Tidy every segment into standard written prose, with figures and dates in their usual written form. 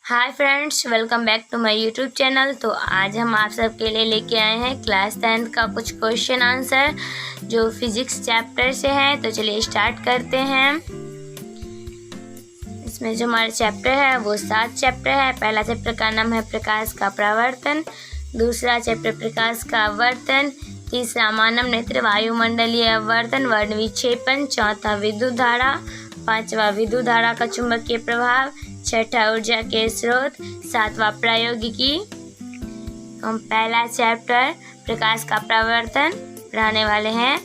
Hi friends, welcome back to my YouTube channel. तो आज हम आप सबके लिए लेके आए हैं क्लास 10th का कुछ क्वेश्चन आंसर जो फिजिक्स चैप्टर से है। तो चलिए स्टार्ट करते हैं। इसमें जो हमारा चैप्टर है वो 7 चैप्टर है। पहला चैप्टर का नाम है प्रकाश का परावर्तन, दूसरा चैप्टर प्रकाश का आवर्तन, तीसरा मानव नेत्र वायुमंडलीय आवर्तन वर्ण विक्षेपण, चौथा विद्युत धारा, पांचवा विद्युत धारा का चुंबकीय प्रभाव, छठा ऊर्जा के स्रोत, सातवां प्रायोगिकी। हम पहला चैप्टर प्रकाश का परावर्तन पढ़ाने वाले हैं।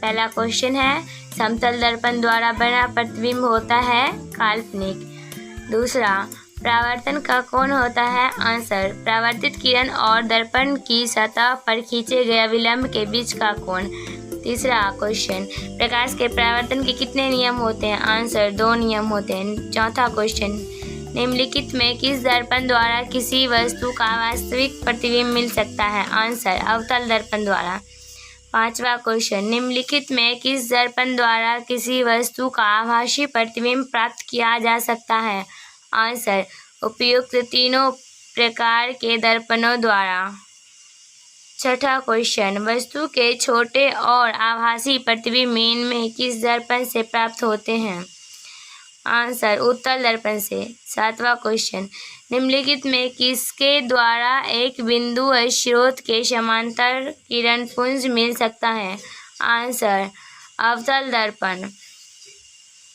पहला क्वेश्चन है, समतल दर्पण द्वारा बना प्रतिबिंब होता है काल्पनिक। दूसरा, परावर्तन का कोण होता है आंसर, परावर्तित किरण और दर्पण की सतह पर खींचे गए विलंब के बीच का कोण। तीसरा क्वेश्चन, प्रकाश के परावर्तन के कितने नियम होते हैं आंसर, 2 नियम होते हैं। चौथा क्वेश्चन, निम्नलिखित में किस दर्पण द्वारा किसी वस्तु का वास्तविक प्रतिबिंब मिल सकता है आंसर, अवतल दर्पण द्वारा। पांचवा क्वेश्चन, निम्नलिखित में किस दर्पण द्वारा किसी वस्तु का आभासी प्रतिबिंब प्राप्त किया जा सकता है आंसर, उपयुक्त तीनों प्रकार के दर्पणों द्वारा। छठा क्वेश्चन, वस्तु के छोटे और आभासी प्रतिबिंब इनमें किस दर्पण से प्राप्त होते हैं आंसर, उत्तल दर्पण से। सातवां क्वेश्चन, निम्नलिखित में किसके द्वारा एक बिंदु स्रोत के समांतर किरण पुंज मिल सकता है आंसर, अवतल दर्पण।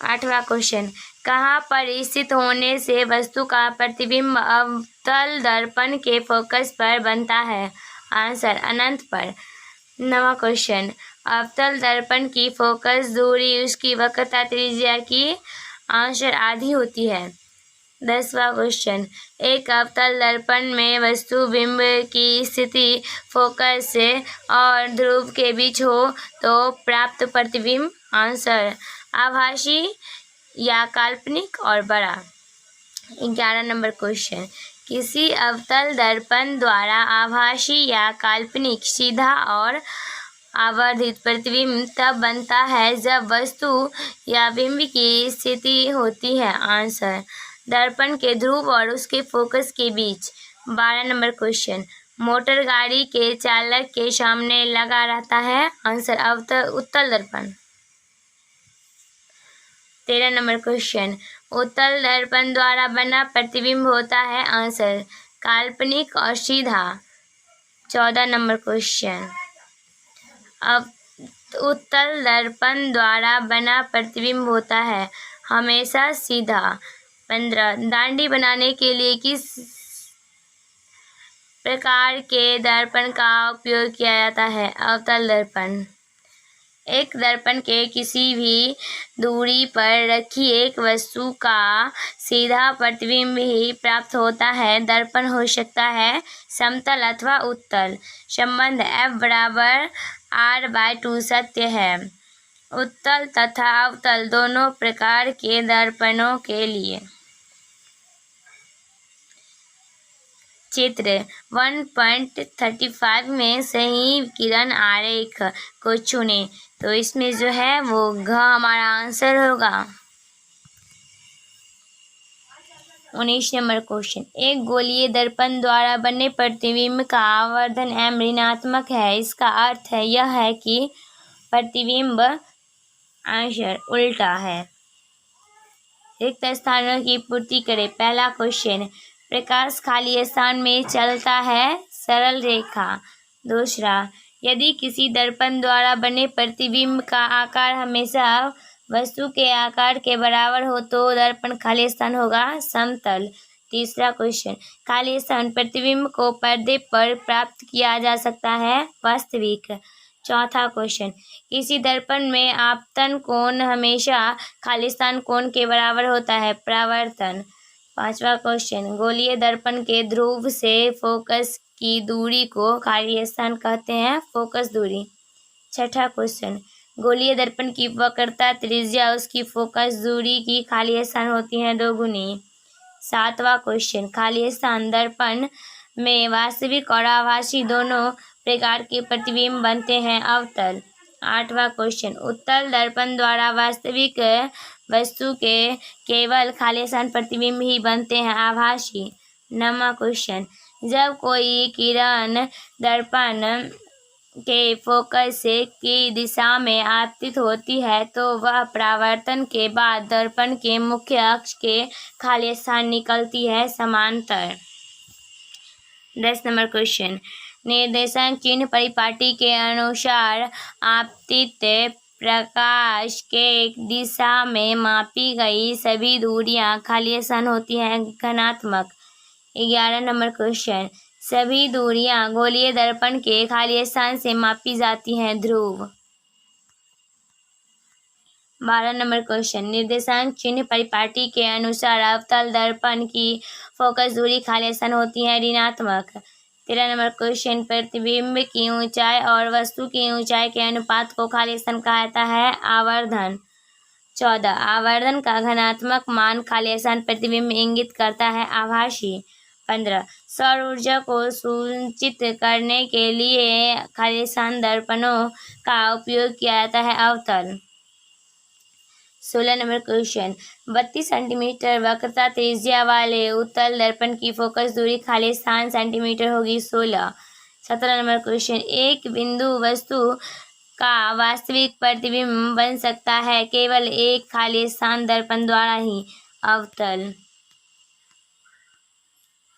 आठवां क्वेश्चन, कहाँ पर स्थित होने से वस्तु का प्रतिबिंब अवतल दर्पण के फोकस पर बनता है आंसर, अनंत पर। नवा क्वेश्चन, अवतल दर्पण की फोकस दूरी उसकी वक्रता त्रिज्या की आंसर आधी होती है। 10वां क्वेश्चन, एक अवतल दर्पण में वस्तु बिंब की स्थिति फोकस से और ध्रुव के बीच हो तो प्राप्त प्रतिबिंब आंसर, आभासी या काल्पनिक और बड़ा। 11 नंबर क्वेश्चन, किसी अवतल दर्पण द्वारा आभासी या काल्पनिक सीधा और आवर्धित प्रतिबिंब तब बनता है जब वस्तु या बिंब की स्थिति होती है आंसर, दर्पण के ध्रुव और उसके फोकस के बीच। 12 नंबर क्वेश्चन, मोटर गाड़ी के चालक के सामने लगा रहता है आंसर, उत्तल दर्पण। 13 नंबर क्वेश्चन, उत्तल दर्पण द्वारा बना प्रतिबिंब होता है आंसर, काल्पनिक और सीधा। 14 नंबर क्वेश्चन, अब उत्तल दर्पण द्वारा बना प्रतिबिंब होता है हमेशा सीधा। 15, दांडी बनाने के लिए किस प्रकार के दर्पण का उपयोग किया जाता है अवतल दर्पण। एक दर्पण के किसी भी दूरी पर रखी एक वस्तु का सीधा प्रतिबिंब ही प्राप्त होता है। दर्पण हो सकता है समतल अथवा उत्तल। संबंध F=R/2 सत्य है उत्तल तथा अवतल दोनों प्रकार के दर्पणों के लिए। चित्र 1.35 में सही किरण आरेख को चुनें। तो इसमें जो है वो घ हमारा आंसर होगा। 19 नंबर क्वेश्चन, एक गोलीय दर्पण द्वारा बने प्रतिबिंब का आवर्धन m ऋणात्मक है। इसका अर्थ है यह है कि प्रतिबिंब आंसर उल्टा है। रिक्त स्थानों की पूर्ति करें। पहला क्वेश्चन, प्रकाश खाली स्थान में चलता है सरल रेखा। दूसरा, यदि किसी दर्पण द्वारा बने प्रतिबिंब का आकार हमेशा वस्तु के आकार के बराबर हो तो दर्पण खाली स्थान होगा समतल। तीसरा क्वेश्चन, खाली स्थान प्रतिबिंब को पर्दे पर प्राप्त किया जा सकता है वास्तविक। चौथा क्वेश्चन, किसी दर्पण में आपतन कोण हमेशा खाली स्थान कोण के बराबर होता है परावर्तन। पांचवा क्वेश्चन, गोलीय दर्पण के ध्रुव से फोकस की दूरी को खाली स्थान कहते हैं फोकस दूरी। छठा क्वेश्चन, गोलीय दर्पण की वक्रता त्रिज्या उसकी फोकस दूरी की खाली स्थान होती है 2 गुनी। सातवां क्वेश्चन, खाली स्थान दर्पण में वास्तविक और आभासी दोनों प्रकार के प्रतिबिंब बनते हैं अवतल। 8वां क्वेश्चन, उत्तल दर्पण द्वारा वास्तविक वस्तु के केवल खाली स्थान प्रतिबिंब ही बनते हैं, आभासी। 9वां क्वेश्चन, जब कोई किरण दर्पण के फोकस की दिशा में आपतित होती है तो वह परावर्तन के बाद दर्पण के मुख्य अक्ष के खाली स्थान निकलती है, समांतर। 10 नंबर क्वेश्चन, निर्देशांक चिन्ह परिपाटी के अनुसार आपतित प्रकाश के दिशा में मापी गई सभी दूरियां खाली स्थान होती हैं, घनात्मक। 11 नंबर क्वेश्चन, सभी दूरियां गोलीय दर्पण के खाली स्थान से मापी जाती हैं, ध्रुव। 12 नंबर क्वेश्चन, निर्देशांक चिन्ह परिपाटी के अनुसार अवतल दर्पण की फोकस दूरी खाली स्थान होती है, ऋणात्मक। 13 नंबर क्वेश्चन, प्रतिबिंब की ऊंचाई और वस्तु की ऊंचाई के अनुपात को खाली स्थान कहा जाता है, आवर्धन। 14, आवर्धन का घनात्मक मान खाली स्थान प्रतिबिंब इंगित करता है, आभासी। 15, सौर ऊर्जा को संचित करने के लिए खाली स्थान दर्पणों का उपयोग किया जाता है, अवतल। 16 नंबर क्वेश्चन, 32 सेंटीमीटर वक्रता त्रिज्या वाले उत्तल दर्पण की फोकस दूरी खाली स्थान सेंटीमीटर होगी, 16। 17 नंबर क्वेश्चन, एक बिंदु वस्तु का वास्तविक प्रतिबिंब बन सकता है केवल एक खाली स्थान दर्पण द्वारा ही, अवतल।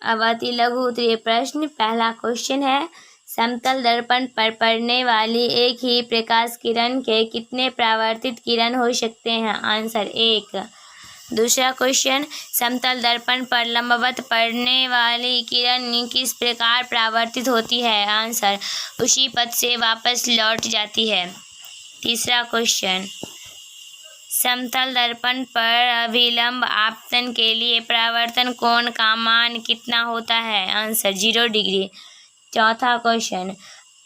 अब अति लघु उत्तरीय प्रश्न। पहला क्वेश्चन है, समतल दर्पण पर पड़ने वाली एक ही प्रकाश किरण के कितने परावर्तित किरण हो सकते हैं, आंसर 1। दूसरा क्वेश्चन, समतल दर्पण पर लंबवत पड़ने वाली किरण किस प्रकार परावर्तित होती है, आंसर उसी पथ से वापस लौट जाती है। तीसरा क्वेश्चन, समतल दर्पण पर अभिलंब आपतन के लिए परावर्तन कोण का मान कितना होता है, आंसर 0 डिग्री। चौथा क्वेश्चन,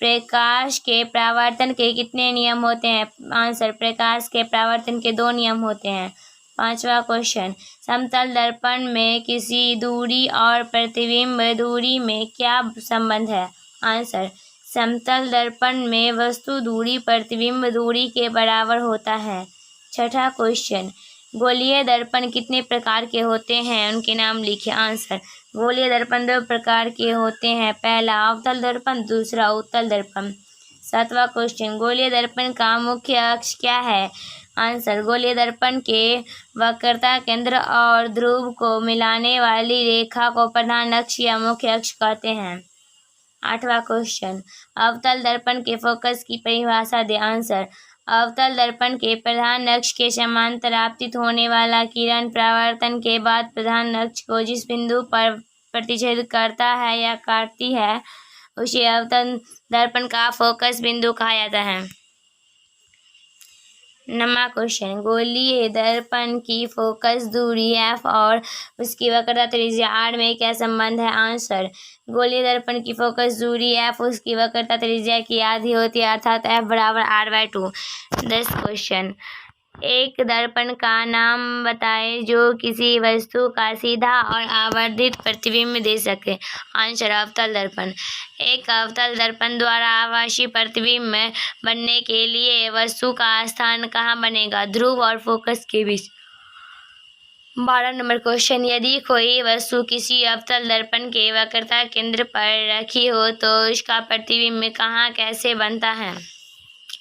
प्रकाश के परावर्तन के कितने नियम होते हैं, आंसर प्रकाश के परावर्तन के 2 नियम होते हैं। पांचवा क्वेश्चन, समतल दर्पण में किसी दूरी और प्रतिबिंब दूरी में क्या संबंध है, आंसर समतल दर्पण में वस्तु दूरी प्रतिबिंब दूरी के बराबर होता है। छठा क्वेश्चन, गोलीय दर्पण कितने प्रकार के होते हैं, उनके नाम लिखिए, आंसर गोलीय दर्पण 2 प्रकार के होते हैं, पहला अवतल दर्पण, दूसरा उत्तल दर्पण। सातवां क्वेश्चन, गोलीय दर्पण का मुख्य अक्ष क्या है, आंसर गोलीय दर्पण के वक्रता केंद्र और ध्रुव को मिलाने वाली रेखा को प्रधान अक्ष या मुख्य अक्ष कहते हैं। आठवां क्वेश्चन, अवतल दर्पण के फोकस की परिभाषा दे, आंसर अवतल दर्पण के प्रधान अक्ष के समांतर आपतित होने वाला किरण परावर्तन के बाद प्रधान अक्ष को जिस बिंदु पर प्रतिच्छेद करता है या काटती है उसे अवतल दर्पण का फोकस बिंदु कहा जाता है। 9वां क्वेश्चन, गोलीय दर्पण की फोकस दूरी f और उसकी वक्रता त्रिज्या r में क्या संबंध है, आंसर गोलीय दर्पण की फोकस दूरी f उसकी वक्रता त्रिज्या की आधी होती है, अर्थात f बराबर r/2। 10 क्वेश्चन, एक दर्पण का नाम बताएं जो किसी वस्तु का सीधा और आवर्धित प्रतिबिंब दे सके, आंसर अवतल दर्पण। एक अवतल दर्पण द्वारा आभासी प्रतिबिंब बनने के लिए वस्तु का स्थान कहाँ बनेगा, ध्रुव और फोकस के बीच। 12 नंबर क्वेश्चन, यदि कोई वस्तु किसी अवतल दर्पण के वक्रता केंद्र पर रखी हो तो उसका प्रतिबिंब कहाँ कैसे बनता है,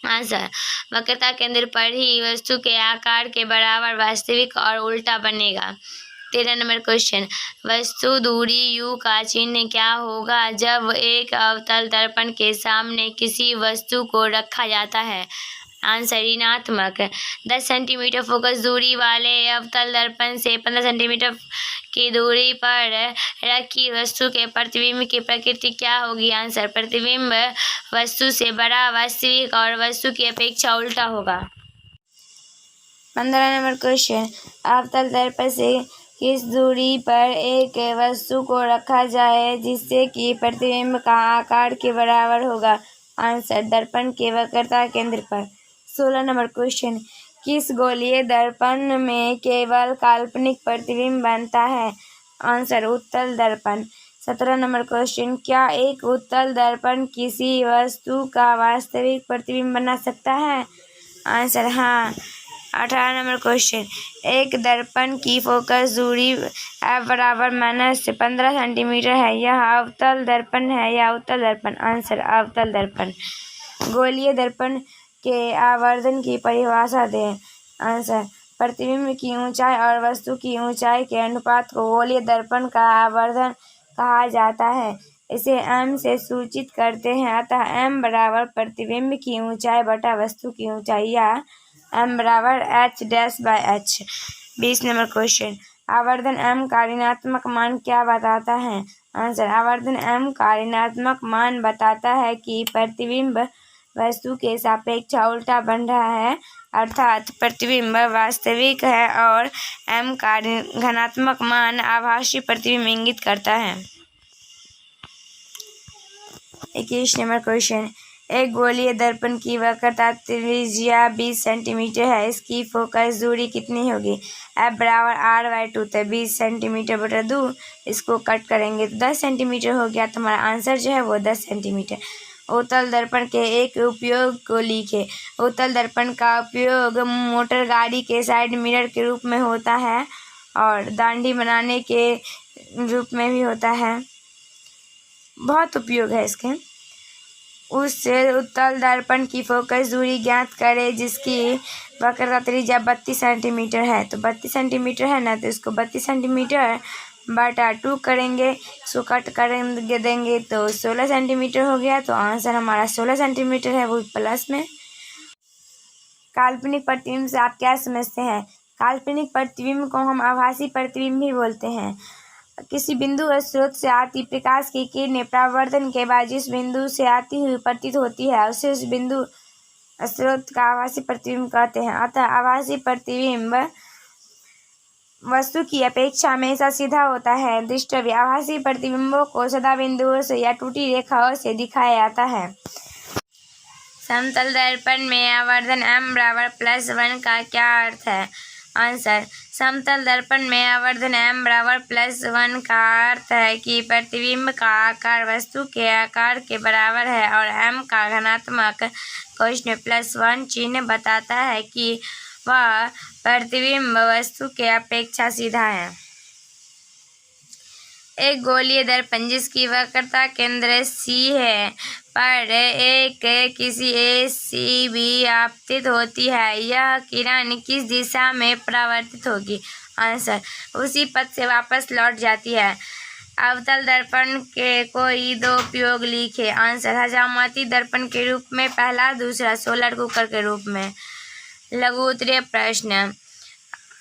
आंसर वक्रता केंद्र पर ही वस्तु के आकार के बराबर वास्तविक और उल्टा बनेगा। 13 नंबर क्वेश्चन, वस्तु दूरी u का चिन्ह क्या होगा जब एक अवतल दर्पण के सामने किसी वस्तु को रखा जाता है, आंसर ऋणात्मक। 10 सेंटीमीटर फोकस दूरी वाले अवतल दर्पण से 15 सेंटीमीटर की दूरी पर रखी वस्तु के प्रतिबिंब की प्रकृति क्या होगी, आंसर प्रतिबिंब वस्तु से बड़ा, वास्तविक और वस्तु की अपेक्षा उल्टा होगा। 15 नंबर क्वेश्चन, अवतल दर्पण से किस दूरी पर एक वस्तु को रखा जाए जिससे कि प्रतिबिंब का आकार के बराबर होगा, आंसर दर्पण के वक्रता केंद्र पर। 16 नंबर क्वेश्चन, किस गोलीय दर्पण में केवल काल्पनिक प्रतिबिंब बनता है, आंसर उत्तल दर्पण। 17 नंबर क्वेश्चन, क्या एक उत्तल दर्पण किसी वस्तु का वास्तविक प्रतिबिंब बना सकता है? आंसर हाँ। 18 नंबर क्वेश्चन, एक दर्पण की फोकस दूरी F बराबर -15 सेंटीमीटर है, यह अवतल दर्पण है या उत्तल दर्पण? आंसर अवतल दर्पण। गोलीय दर्पण के आवर्धन की परिभाषा दें। आंसर प्रतिबिंब की ऊंचाई और वस्तु की ऊंचाई के अनुपात को गोलीय दर्पण का आवर्धन कहा जाता है। इसे m से सूचित करते हैं, अतः m बराबर प्रतिबिंब की ऊंचाई बटा वस्तु की ऊंचाई, या m बराबर h'/h। 20 नंबर क्वेश्चन, आवर्धन m का ऋणात्मक मान क्या बताता है? आंसर आवर्धन m का ऋणात्मक मान बताता है कि प्रतिबिंब वस्तु के सापेक्ष उल्टा बन रहा है, अर्थात प्रतिबिंब वास्तविक है और m का धनात्मक मान आभासी प्रतिबिंब इंगित करता है। 21 नंबर क्वेश्चन, एक गोलीय दर्पण की वक्रता त्रिज्या 20 सेंटीमीटर है, इसकी फोकस दूरी कितनी होगी? F बराबर R/2, तो 20 सेंटीमीटर बटा 2, इसको कट करेंगे तो 10 सेंटीमीटर हो गया, तो हमारा आंसर जो है वो 10 सेंटीमीटर। उत्तल दर्पण के एक उपयोग को लिखे। उत्तल दर्पण का उपयोग मोटर गाड़ी के साइड मिरर के रूप में होता है और दाढ़ी बनाने के रूप में भी होता है, बहुत उपयोग है इसके। उससे उत्तल दर्पण की फोकस दूरी ज्ञात करें जिसकी वक्रता त्रिज्या 32 सेंटीमीटर है, तो 32 सेंटीमीटर है ना, तो इसको 32 सेंटीमीटर बटा 2 करेंगे, इसको कट करेंगे देंगे तो 16 सेंटीमीटर हो गया, तो आंसर हमारा 16 सेंटीमीटर है, वो प्लस में। काल्पनिक प्रतिबिंब से आप क्या समझते हैं? काल्पनिक प्रतिबिंब को हम आभासी प्रतिबिंब भी बोलते हैं। किसी बिंदु स्रोत से आती प्रकाश की किरणें परावर्तन के बाद जिस बिंदु से आती हुई प्रतीत होती है उसे उस बिंदु स्रोत का आभासी प्रतिबिंब कहते हैं। अतः आभासी प्रतिबिंब वस्तु की अपेक्षा हमेशा सीधा होता है। दृष्टव्य, आभासी प्रतिबिंबों को सदा बिंदुओं से या टूटी रेखाओं से दिखाया जाता है। समतल दर्पण में आवर्धन m बराबर +1 का क्या अर्थ है? आंसर समतल दर्पण में आवर्धन m बराबर +1 का अर्थ है कि प्रतिबिंब का आकार वस्तु के आकार के बराबर है और m का धनात्मक कोष्ठ +1 चिन्ह बताता है कि वह प्रतिबिंब वस्तु के अपेक्षा सीधा है। एक गोलीय दर्पण जिसकी वक्रता केंद्र C है पर एक किसी A C B आपतित होती है, यह किरण किस दिशा में परावर्तित होगी? आंसर उसी पथ से वापस लौट जाती है। अवतल दर्पण के कोई दो उपयोग लिखे। आंसर हजामती दर्पण के रूप में पहला, दूसरा सोलर कुकर के रूप में। लघु उत्तरीय प्रश्न,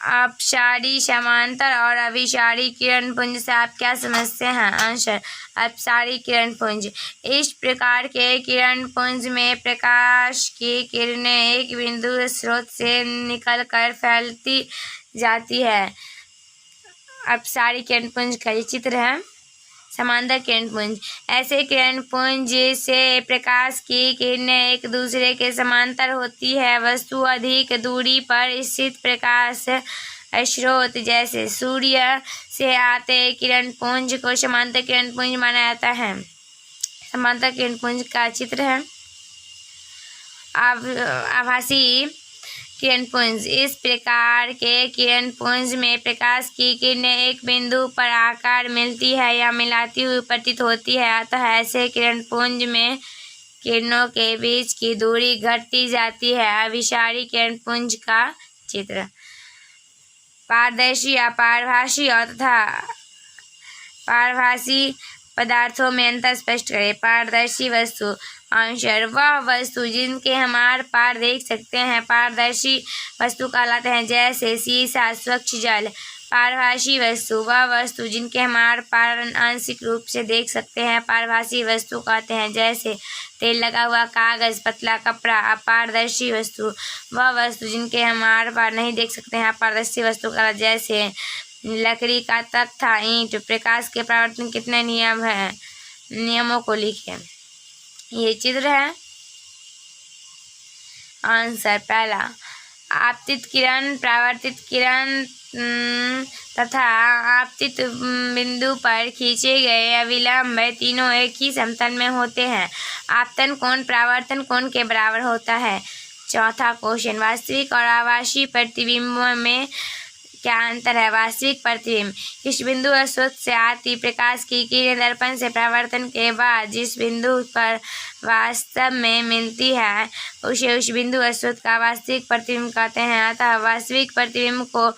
अपसारी, समांतर और अभिसारी किरण पुंज से आप क्या समझते हैं? आंसर अपसारी किरण पुंज, इस प्रकार के किरण पुंज में प्रकाश की किरणें एक बिंदु स्रोत से निकलकर फैलती जाती है। अपसारी किरण पुंज का ये चित्र है। समांतर किरण पुंज, ऐसे किरण पुंज से प्रकाश की किरणें एक दूसरे के समांतर होती है। वस्तु अधिक दूरी पर स्थित प्रकाश स्रोत जैसे सूर्य से आते किरण पुंज को समांतर किरण पुंज माना जाता है। समांतर किरण पुंज का चित्र है। आभासी किरण पुंज, इस प्रकार के किरण पुंज में प्रकाश की किरणें एक बिंदु पर आकार मिलती है या मिलाती हुई प्रतीत होती है, अतः ऐसे किरण पुंज में किरणों के बीच की दूरी घटती जाती है। अभिसारी किरण पुंज का चित्र। पारदर्शी, अपारभासी और तथा पारभासी पदार्थों में अंतर स्पष्ट करें। पारदर्शी वस्तु, आंसर वह वस्तु जिनके हम आर पार देख सकते हैं पारदर्शी वस्तु कहलाते हैं, जैसे शीशा, स्वच्छ जल। पारभासी वस्तु, वह वस्तु जिनके हम आर पार आंशिक रूप से देख सकते हैं पारभासी वस्तु कहते हैं, जैसे तेल लगा हुआ कागज, पतला कपड़ा। अपारदर्शी वस्तु, वह वस्तु जिनके हम आर पार नहीं देख सकते हैं अपारदर्शी वस्तु कहलाते, जैसे लकड़ी का तख्ता, ईंट। प्रकाश के परावर्तन कितने नियम हैं? नियमों को लिखें। ये चित्र है। आंसर पहला, आपतित किरण, परावर्तित किरण तथा आपतित बिंदु पर खींचे गए अविलंब तीनों एक ही समतल में होते हैं। आपतन कोण परावर्तन कोण के बराबर होता है। चौथा क्वेश्चन, वास्तविक और आभासी प्रतिबिंब में क्या अंतर है। वास्तविक प्रतिबिंब, इस बिंदु स्रोत से आती प्रकाश की किरण दर्पण से परावर्तन के बाद जिस बिंदु पर वास्तव में मिलती है उसे उस बिंदु स्रोत का वास्तविक प्रतिबिंब कहते हैं। अतः वास्तविक प्रतिबिंब को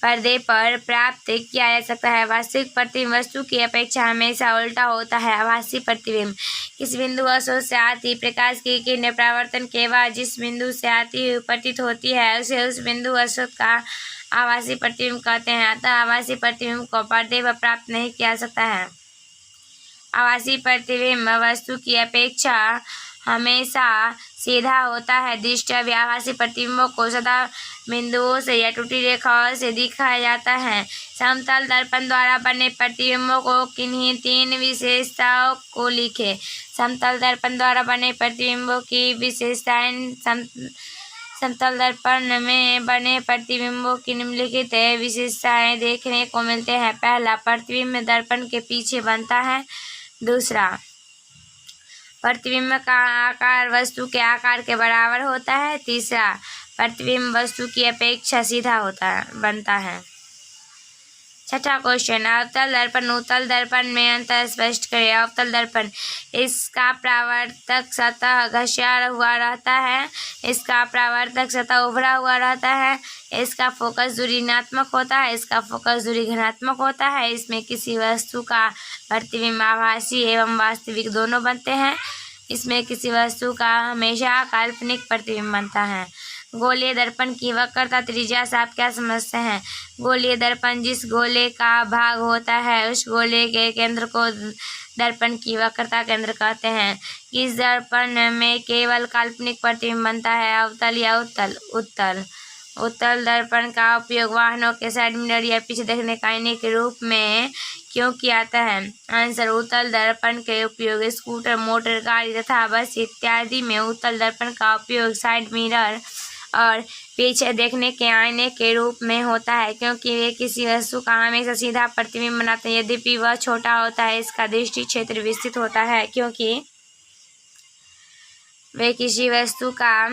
पर्दे पर प्राप्त किया जा सकता है। वास्तविक प्रतिबिंब वस्तु की अपेक्षा हमेशा उल्टा होता है। आभासी प्रतिबिंब, किस बिंदु स्रोत से आती प्रकाश की किरण परावर्तन के बाद जिस बिंदु से आती हुई प्रतीत होती है उसे उस बिंदु स्रोत का आभासी प्रतिबिंब कहते हैं। अतः आभासी प्रतिबिंब को पर्दे पर प्राप्त नहीं किया जा सकता है। आभासी प्रतिबिंब वस्तु की अपेक्षा हमेशा सीधा होता है। दृष्टव्य, आभासी प्रतिबिंबों को सदा बिंदुओं से या टूटी रेखाओं से दिखाया जाता है। समतल दर्पण द्वारा बने प्रतिबिंबों को किन्हीं 3 विशेषताओं को लिखें। समतल दर्पण द्वारा बने प्रतिबिंबों की विशेषताएं। समतल दर्पण में बने प्रतिबिंबों की निम्नलिखित विशेषताएं देखने को मिलते हैं। पहला, प्रतिबिंब दर्पण के पीछे बनता है। दूसरा, प्रतिबिंब का आकार वस्तु के आकार के बराबर होता है। तीसरा, प्रतिबिंब वस्तु की अपेक्षा सीधा बनता है। छठा क्वेश्चन, अवतल दर्पण उत्तल दर्पण में अंतर स्पष्ट करें। अवतल दर्पण, इसका परावर्तक सतह घस्या हुआ रहता है। इसका परावर्तक सतह उभरा हुआ रहता है। इसका फोकस दूरी ऋणात्मक होता है। इसका फोकस दूरी धनात्मक होता है। इसमें किसी वस्तु का प्रतिबिंब आभासी एवं वास्तविक दोनों बनते हैं। इसमें किसी वस्तु का हमेशा काल्पनिक प्रतिबिंब बनता है। गोलीय दर्पण की वक्रता त्रिज्या से आप क्या समझते हैं। गोलीय दर्पण, जिस गोले का भाग होता है उस गोले के केंद्र को दर्पण की वक्रता केंद्र कहते हैं। इस दर्पण में केवल काल्पनिक प्रतिबिंब बनता है। अवतल या उत्तल। उत्तल दर्पण का उपयोग वाहनों के साइड मिरर या पीछे देखने का आईने के रूप में क्यों किया जाता है। आंसर, उत्तल दर्पण के उपयोग स्कूटर, मोटर गाड़ी तथा बस इत्यादि में उत्तल दर्पण का उपयोग साइड मिरर और पीछे देखने के आईने के रूप में होता है, क्योंकि वे किसी वस्तु का हमेशा सीधा प्रतिबिंब बनाते हैं। यद्यपि वह छोटा होता है, इसका दृष्टि क्षेत्र विस्तृत होता है, क्योंकि वे किसी वस्तु का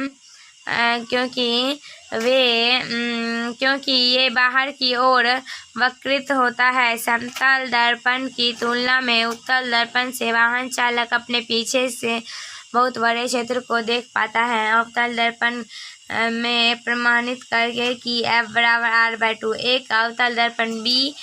क्योंकि ये बाहर की ओर वक्रित होता है। समतल दर्पण की तुलना में उत्तल दर्पण से वाहन चालक अपने पीछे से बहुत बड़े क्षेत्र को देख पाता है। अवतल दर्पण में प्रमाणित करके कि F = R/2 एक अवतल दर्पण B,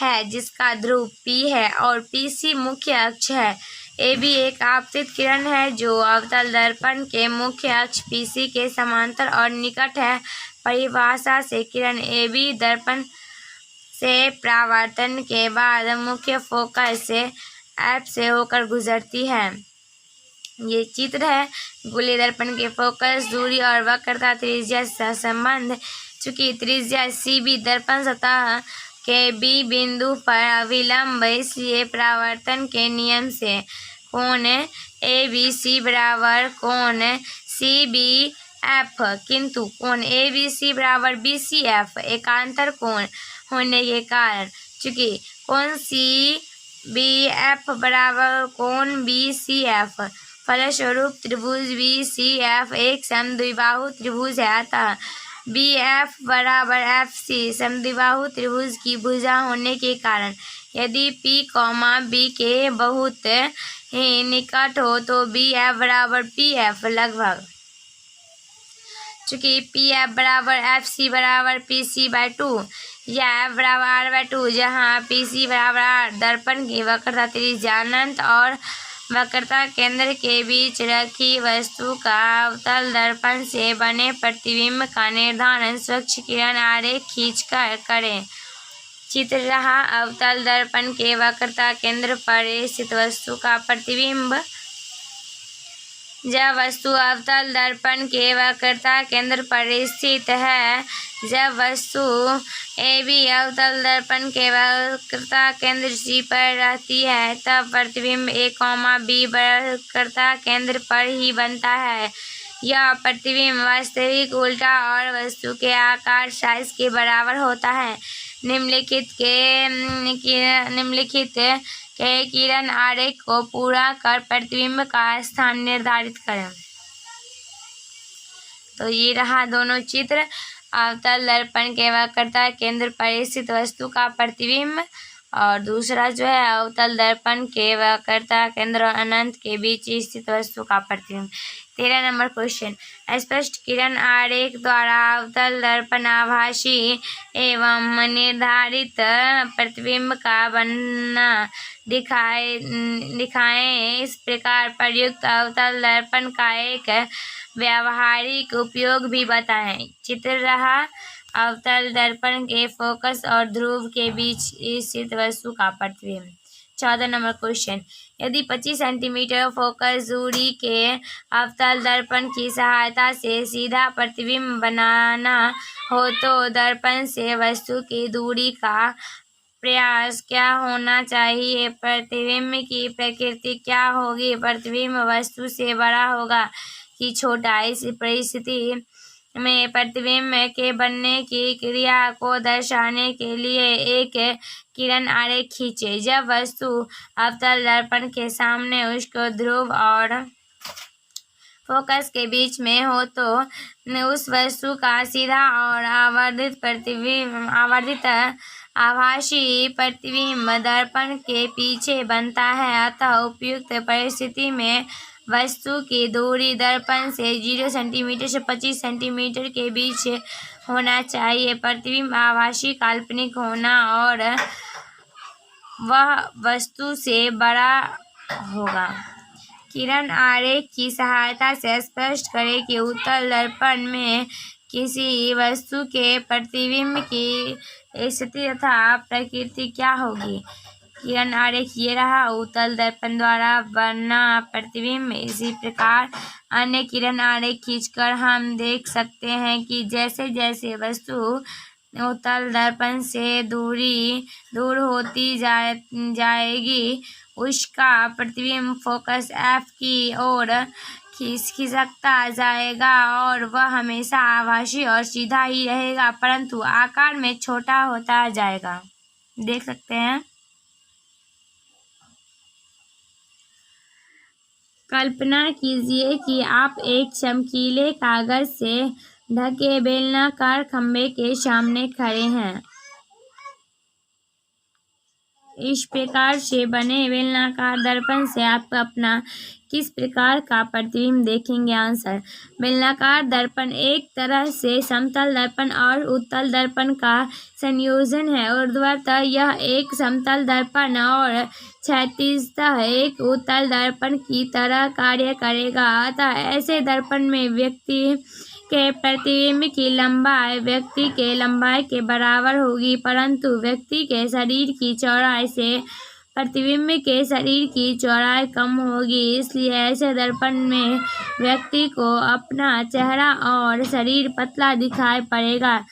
है जिसका ध्रुव P है और PC मुख्य अक्ष है। AB एक आपतित किरण है जो अवतल दर्पण के मुख्य अक्ष PC के समांतर और निकट है। परिभाषा से किरण AB दर्पण से परावर्तन के बाद मुख्य फोकस से F से होकर गुजरती है। ये चित्र है। गोलीय दर्पण के फोकस दूरी और वक्रता त्रिज्या से संबंध। चूंकि त्रिज्या CB दर्पण सतह के B बिंदु पर अविलंब, इसलिए परावर्तन के नियम से कोण ABC बराबर कोण CBF, किंतु कोण ABC बराबर BCF एकांतर कोण होने के कारण चूंकि कोण CBF बराबर कोण BCF, फलस्वरूप त्रिभुज BCF एक समद्विबाहु त्रिभुज है। अतः BF बराबर FC समद्विबाहु त्रिभुज की भुजा होने के कारण यदि P, B के बहुत ही निकट हो तो BF बराबर PF लगभग। चूंकि PF बराबर FC बराबर PC/2 या F बराबर R/2, जहाँ PC बराबर R दर्पण की वक्रता त्रिज्या अनंत और वक्रता केंद्र के बीच रखी वस्तु का अवतल दर्पण से बने प्रतिबिंब का निर्धारण स्वच्छ किरण आरेख खींचकर करें। चित्र रहा। अवतल दर्पण के वक्रता केंद्र पर स्थित वस्तु का प्रतिबिंब। जब वस्तु अवतल दर्पण के वक्रता केंद्र पर स्थित है, जब वस्तु AB अवतल दर्पण के वक्रता केंद्र C पर रहती है, तब प्रतिबिंब A, B वक्रता केंद्र पर ही बनता है। यह प्रतिबिंब वास्तविक, उल्टा और वस्तु के आकार साइज के बराबर होता है। निम्नलिखित के किरण आरेख को पूरा कर प्रतिबिंब का स्थान निर्धारित करें। तो ये रहा दोनों चित्र। अवतल दर्पण के वक्रता केंद्र पर स्थित वस्तु का प्रतिबिंब, और दूसरा जो है अवतल दर्पण के वक्रता केंद्र और अनंत के बीच स्थित वस्तु का प्रतिबिंब। 13 नंबर क्वेश्चन, स्पष्ट किरण आरेख द्वारा अवतल दर्पण आभासी एवं निर्धारित प्रतिबिंब का बनना दिखाएं। इस प्रकार प्रयुक्त अवतल दर्पण का एक व्यावहारिक उपयोग भी बताएं। चित्र रहा अवतल दर्पण के फोकस और ध्रुव के बीच स्थित वस्तु का प्रतिबिंब। 14 नंबर क्वेश्चन, यदि 25 सेंटीमीटर फोकस दूरी के अवतल दर्पण की सहायता से सीधा प्रतिबिंब बनाना हो तो दर्पण से वस्तु की दूरी का प्रयास क्या होना चाहिए? प्रतिबिंब की प्रकृति क्या होगी? प्रतिबिंब वस्तु से बड़ा होगा कि छोटा? इस परिस्थिति में प्रतिबिंब के बनने की क्रिया को दर्शाने के लिए एक किरण आरेख खींचे। जब वस्तु अवतल दर्पण के सामने उसको ध्रुव और फोकस के बीच में हो तो उस वस्तु का सीधा और आवर्धित आभासी प्रतिबिंब दर्पण के पीछे बनता है। अतः उपयुक्त परिस्थिति में वस्तु की दूरी दर्पण से 0 सेंटीमीटर से 25 सेंटीमीटर के बीच होना चाहिए। प्रतिबिंब आभासी काल्पनिक होना और वह वस्तु से बड़ा होगा। किरण आरेख की सहायता से स्पष्ट करें कि उत्तल दर्पण में किसी वस्तु के प्रतिबिंब की स्थिति तथा प्रकृति क्या होगी। किरण आरेख ये रहा उत्तल दर्पण द्वारा बना प्रतिबिंब। इसी प्रकार अन्य किरण आरेख खींचकर हम देख सकते हैं कि जैसे जैसे वस्तु उत्तल दर्पण से दूर होती जाएगी उसका प्रतिबिंब फोकस F की ओर खिसकता जाएगा और वह हमेशा आभासी और सीधा ही रहेगा, परंतु आकार में छोटा होता जाएगा। देख सकते हैं। कल्पना कीजिए कि आप एक चमकीले कागज से ढके बेलनाकार खंभे के सामने खड़े हैं। इस प्रकार से बने बेलनाकार दर्पण से आप अपना किस प्रकार का प्रतिबिंब देखेंगे? आंसर, बेलनाकार दर्पण एक तरह से समतल दर्पण और उत्तल दर्पण का संयोजन है। ऊर्ध्वाधर यह एक समतल दर्पण और क्षैतिजतः एक उत्तल दर्पण की तरह कार्य करेगा। अतः ऐसे दर्पण में व्यक्ति के प्रतिबिंब की लंबाई व्यक्ति के लंबाई के बराबर होगी, परंतु व्यक्ति के शरीर की चौड़ाई से प्रतिबिंब के शरीर की चौड़ाई कम होगी। इसलिए ऐसे दर्पण में व्यक्ति को अपना चेहरा और शरीर पतला दिखाई पड़ेगा।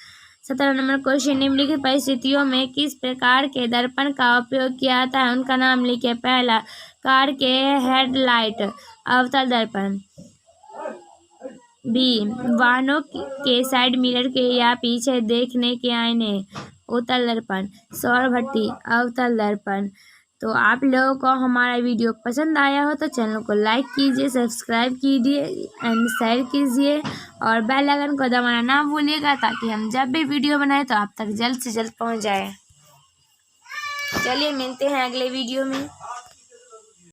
17 नंबर क्वेश्चन, निम्नलिखित परिस्थितियों में किस प्रकार के दर्पण का उपयोग किया जाता है? उनका नाम लिखे। पहला, कार के हेडलाइट अवतल दर्पण। बी, वाहनों के साइड मिरर के या पीछे देखने के आईने उत्तल दर्पण। सौर भट्टी अवतल दर्पण। तो आप लोगों को हमारा वीडियो पसंद आया हो तो चैनल को लाइक कीजिए, सब्सक्राइब कीजिए एंड शेयर कीजिए और बेल आइकन को दबाना ना भूलिएगा ताकि हम जब भी वीडियो बनाए तो आप तक जल्द से जल्द पहुंच जाए। चलिए मिलते हैं अगले वीडियो में।